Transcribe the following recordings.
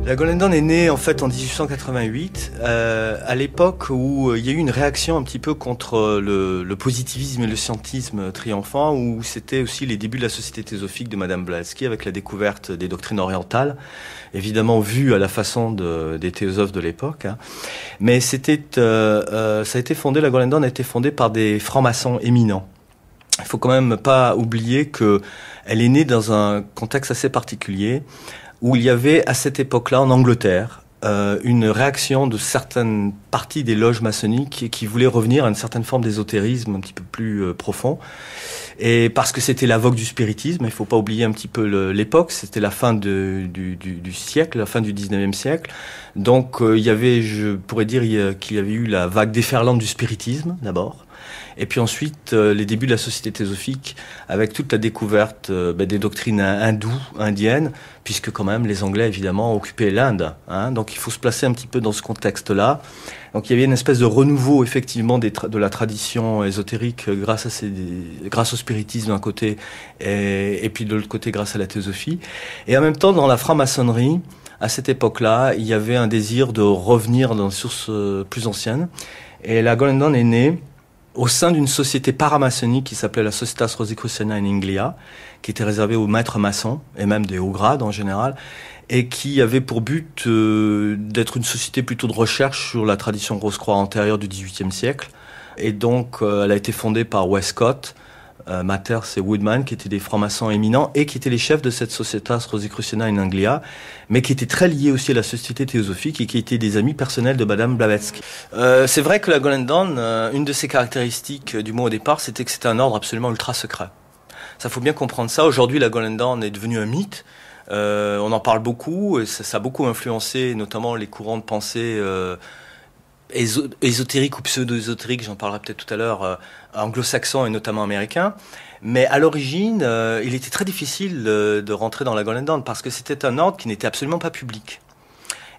La Golden Dawn est née en fait en 1888, à l'époque où il y a eu une réaction un petit peu contre le positivisme et le scientisme triomphant, où c'était aussi les débuts de la société théosophique de Madame Blavatsky avec la découverte des doctrines orientales, évidemment vues à la façon des théosophes de l'époque. Hein. Mais c'était, ça a été fondé, la Golden Dawn a été fondée par des francs-maçons éminents. Il faut quand même pas oublier que elle est née dans un contexte assez particulier, où il y avait à cette époque-là en Angleterre une réaction de certaines parties des loges maçonniques qui voulaient revenir à une certaine forme d'ésotérisme un petit peu plus profond. Et parce que c'était la vogue du spiritisme, il ne faut pas oublier un petit peu l'époque, c'était la fin du siècle, la fin du 19e siècle. Donc il y avait, je pourrais dire qu'il y avait eu la vague déferlante du spiritisme d'abord. Et puis ensuite, les débuts de la société théosophique, avec toute la découverte des doctrines indiennes, puisque quand même les Anglais, évidemment, occupaient l'Inde. Hein, donc il faut se placer un petit peu dans ce contexte-là. Donc il y avait une espèce de renouveau, effectivement, de la tradition ésotérique grâce au spiritisme d'un côté, et puis de l'autre côté, grâce à la théosophie. Et en même temps, dans la franc-maçonnerie, à cette époque-là, il y avait un désir de revenir dans des sources plus anciennes. Et la Golden Dawn est née au sein d'une société paramaçonnique qui s'appelait la Societas Rosicruciana in Anglia, qui était réservée aux maîtres maçons, et même des hauts grades en général, et qui avait pour but d'être une société plutôt de recherche sur la tradition Rose-Croix antérieure du XVIIIe siècle. Et donc, elle a été fondée par Westcott, Mathers et Woodman, qui étaient des francs-maçons éminents et qui étaient les chefs de cette Societas Rosicruciana in Anglia, mais qui étaient très liés aussi à la société théosophique et qui étaient des amis personnels de Madame Blavatsky. C'est vrai que la Golden Dawn, une de ses caractéristiques du mot au départ, c'était que c'était un ordre absolument ultra secret. Ça faut bien comprendre ça. Aujourd'hui, la Golden Dawn est devenue un mythe. On en parle beaucoup et ça a beaucoup influencé notamment les courants de pensée ésotérique ou pseudo-ésotérique, j'en parlerai peut-être tout à l'heure, anglo-saxon et notamment américain. Mais à l'origine, il était très difficile de rentrer dans la Golden Dawn parce que c'était un ordre qui n'était absolument pas public.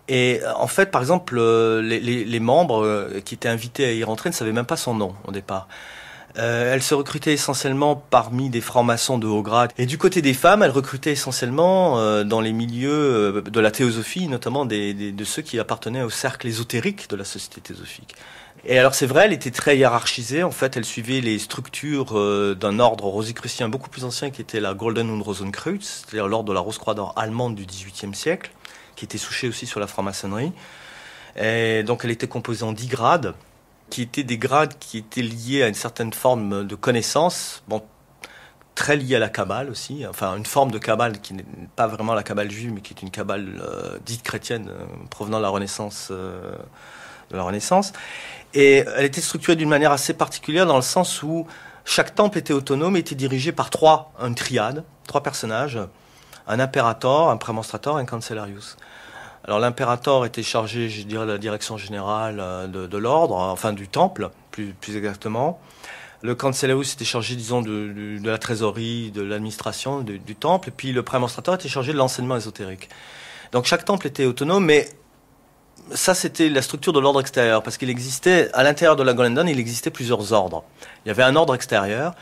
Et en fait, par exemple, les membres qui étaient invités à y rentrer ne savaient même pas son nom au départ. Elle se recrutait essentiellement parmi des francs-maçons de haut grade. Et du côté des femmes, elle recrutait essentiellement dans les milieux de la théosophie, notamment de ceux qui appartenaient au cercle ésotérique de la société théosophique. Et alors c'est vrai, elle était très hiérarchisée. En fait, elle suivait les structures d'un ordre rosicrucien beaucoup plus ancien qui était la Golden und Rosenkreuz, c'est-à-dire l'ordre de la Rose-Croix d'or allemande du XVIIIe siècle, qui était souché aussi sur la franc-maçonnerie. Et donc elle était composée en 10 grades, qui étaient des grades qui étaient liés à une certaine forme de connaissance, bon, très liée à la Kabbale aussi, enfin une forme de Kabbale qui n'est pas vraiment la Kabbale juive, mais qui est une Kabbale dite chrétienne, provenant de la Renaissance. Et elle était structurée d'une manière assez particulière dans le sens où chaque temple était autonome et était dirigé par une triade, 3 personnages, un imperator, un prémonstrator et un cancellarius. Alors l'impérator était chargé, je dirais, de la direction générale de l'ordre, enfin du temple, plus exactement. Le cancellarius était chargé, disons, de la trésorerie, de l'administration du temple, et puis le prémonstrator était chargé de l'enseignement ésotérique. Donc chaque temple était autonome, mais ça c'était la structure de l'ordre extérieur, parce qu'il existait, à l'intérieur de la Golden Dawn, il existait plusieurs ordres. Il y avait un ordre extérieur,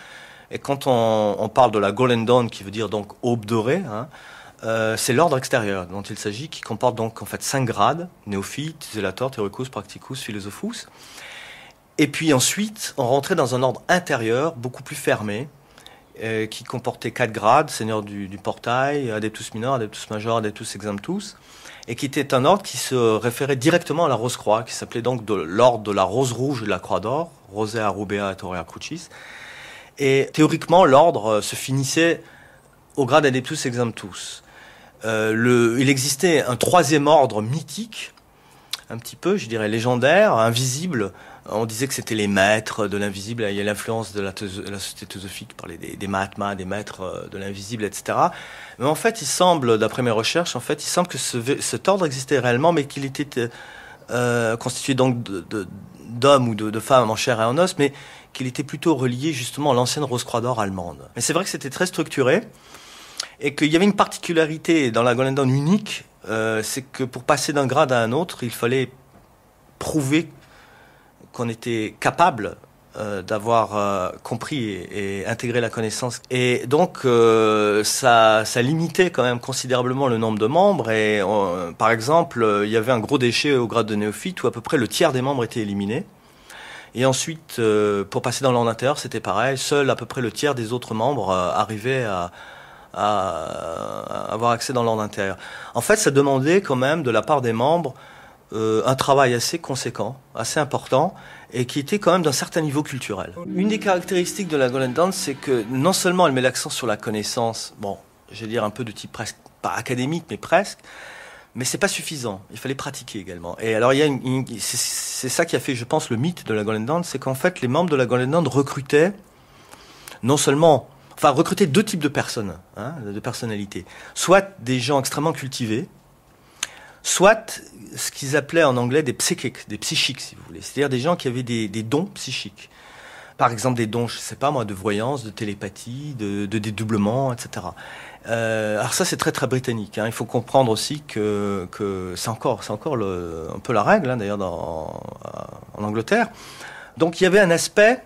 et quand on parle de la Golden Dawn, qui veut dire donc aube dorée, hein, c'est l'ordre extérieur dont il s'agit, qui comporte donc en fait 5 grades, néophyte, zélator, théoricus, practicus, philosophus. Et puis ensuite, on rentrait dans un ordre intérieur, beaucoup plus fermé, qui comportait 4 grades, seigneur du portail, adeptus minor, adeptus major, adeptus exemptus, et qui était un ordre qui se référait directement à la Rose-Croix, qui s'appelait donc l'ordre de la Rose Rouge et de la Croix d'Or, Rosea Rubea et Aurea Crucis. Et théoriquement, l'ordre se finissait au grade adeptus exemptus. Il existait un 3e ordre mythique, un petit peu, je dirais, légendaire, invisible. On disait que c'était les maîtres de l'invisible. Il y a l'influence de la société théosophique par des mahatmas, des maîtres de l'invisible, etc. Mais en fait, il semble, d'après mes recherches, il semble que cet ordre existait réellement, mais qu'il était constitué donc d'hommes ou de femmes en chair et en os, mais qu'il était plutôt relié justement à l'ancienne Rose-Croix d'or allemande. Mais c'est vrai que c'était très structuré. Et qu'il y avait une particularité dans la Golden Dawn unique, c'est que pour passer d'un grade à un autre, il fallait prouver qu'on était capable d'avoir compris et intégré la connaissance. Et donc, ça limitait quand même considérablement le nombre de membres. Et par exemple, il y avait un gros déchet au grade de néophyte où à peu près le tiers des membres étaient éliminés. Et ensuite, pour passer dans l'ordre intérieur, c'était pareil. Seul à peu près le tiers des autres membres arrivaient à avoir accès dans l'ordre intérieur. En fait, ça demandait quand même de la part des membres un travail assez conséquent, assez important, et qui était quand même d'un certain niveau culturel. Une des caractéristiques de la Golden Dawn, c'est que non seulement elle met l'accent sur la connaissance, bon, je vais dire un peu de type presque, pas académique, mais presque, mais c'est pas suffisant. Il fallait pratiquer également. Et alors, il y a c'est ça qui a fait, je pense, le mythe de la Golden Dawn, c'est qu'en fait, les membres de la Golden Dawn recrutaient non seulement, enfin, recrutaient deux types de personnes, hein, de personnalités. Soit des gens extrêmement cultivés, soit ce qu'ils appelaient en anglais des psychiques, si vous voulez. C'est-à-dire des gens qui avaient des dons psychiques. Par exemple, des dons, je sais pas moi, de voyance, de télépathie, de dédoublement, etc. Alors ça, c'est très très britannique. Hein. Il faut comprendre aussi que c'est encore un peu la règle, hein, d'ailleurs, en Angleterre. Donc il y avait un aspect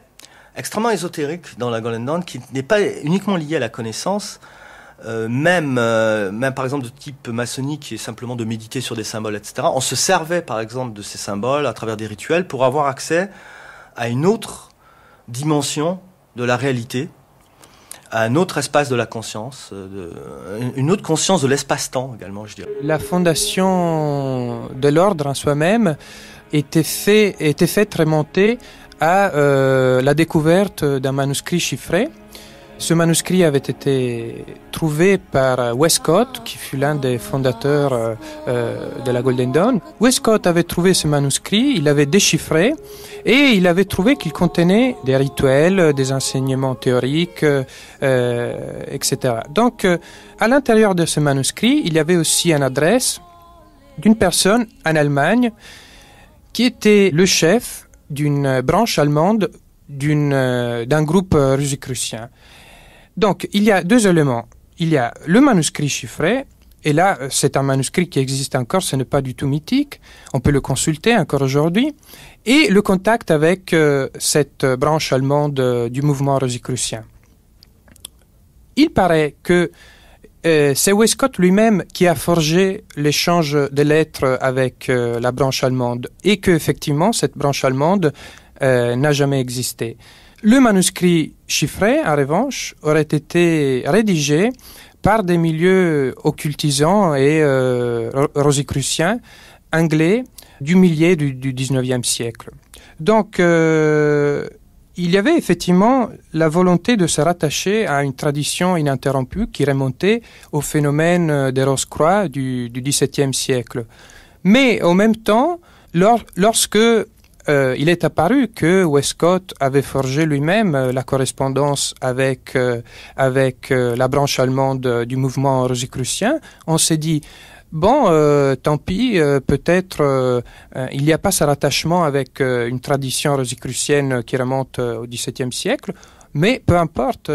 extrêmement ésotérique dans la Golden Dawn qui n'est pas uniquement lié à la connaissance, même par exemple de type maçonnique, qui est simplement de méditer sur des symboles, etc. On se servait par exemple de ces symboles à travers des rituels pour avoir accès à une autre dimension de la réalité, à un autre espace de la conscience, une autre conscience de l'espace-temps également, je dirais. La fondation de l'ordre en soi-même était faite remonter à la découverte d'un manuscrit chiffré. Ce manuscrit avait été trouvé par Westcott, qui fut l'un des fondateurs de la Golden Dawn. Westcott avait trouvé ce manuscrit, il l'avait déchiffré et il avait trouvé qu'il contenait des rituels, des enseignements théoriques, etc. Donc, à l'intérieur de ce manuscrit, il y avait aussi une adresse d'une personne en Allemagne qui était le chef d'une branche allemande d'un groupe rosicrucien. Donc, il y a deux éléments. Il y a le manuscrit chiffré, et là, c'est un manuscrit qui existe encore, ce n'est pas du tout mythique, on peut le consulter encore aujourd'hui, et le contact avec cette branche allemande du mouvement rosicrucien. Il paraît que c'est Westcott lui-même qui a forgé l'échange de lettres avec la branche allemande, et qu'effectivement, cette branche allemande n'a jamais existé. Le manuscrit chiffré, en revanche, aurait été rédigé par des milieux occultisants et rosicruciens anglais du milieu du 19e siècle. Donc, il y avait effectivement la volonté de se rattacher à une tradition ininterrompue qui remontait au phénomène des Rose-Croix du XVIIe siècle. Mais en même temps, lorsque il est apparu que Westcott avait forgé lui-même la correspondance avec la branche allemande du mouvement rosicrucien, on s'est dit, bon, tant pis, peut-être il n'y a pas ce rattachement avec une tradition rosicrucienne qui remonte au XVIIe siècle, mais peu importe,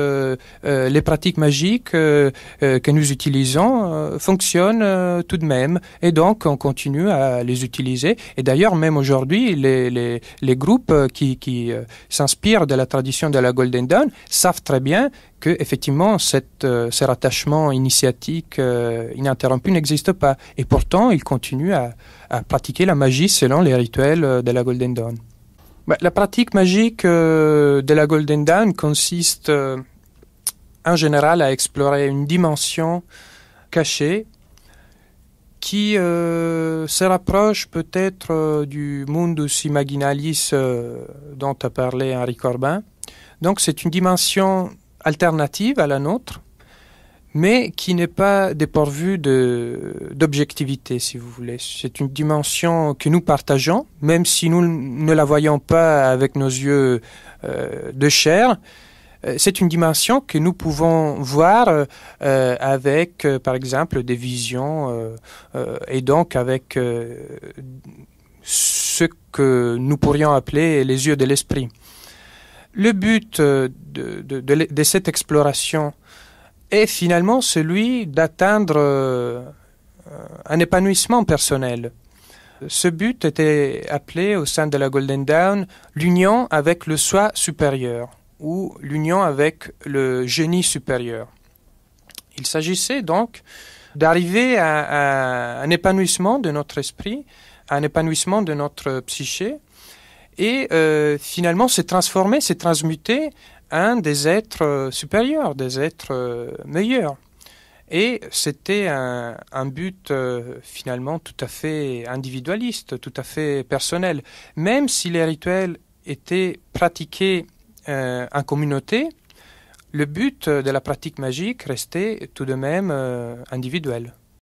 les pratiques magiques que nous utilisons fonctionnent tout de même, et donc on continue à les utiliser. Et d'ailleurs, même aujourd'hui, les groupes qui s'inspirent de la tradition de la Golden Dawn savent très bien que effectivement ce rattachement initiatique ininterrompu n'existe pas. Et pourtant, ils continuent à pratiquer la magie selon les rituels de la Golden Dawn. La pratique magique de la Golden Dawn consiste en général à explorer une dimension cachée qui se rapproche peut-être du mundus imaginalis dont a parlé Henri Corbin. Donc c'est une dimension alternative à la nôtre, mais qui n'est pas dépourvue d'objectivité, si vous voulez. C'est une dimension que nous partageons, même si nous ne la voyons pas avec nos yeux de chair. C'est une dimension que nous pouvons voir avec, par exemple, des visions, et donc avec ce que nous pourrions appeler les yeux de l'esprit. Le but de cette exploration est finalement celui d'atteindre un épanouissement personnel. Ce but était appelé au sein de la Golden Dawn l'union avec le soi supérieur ou l'union avec le génie supérieur. Il s'agissait donc d'arriver à un épanouissement de notre esprit, à un épanouissement de notre psyché et finalement se transformer, se transmuter en des êtres supérieurs, des êtres meilleurs. Et c'était un but finalement tout à fait individualiste, tout à fait personnel. Même si les rituels étaient pratiqués en communauté, le but de la pratique magique restait tout de même individuel.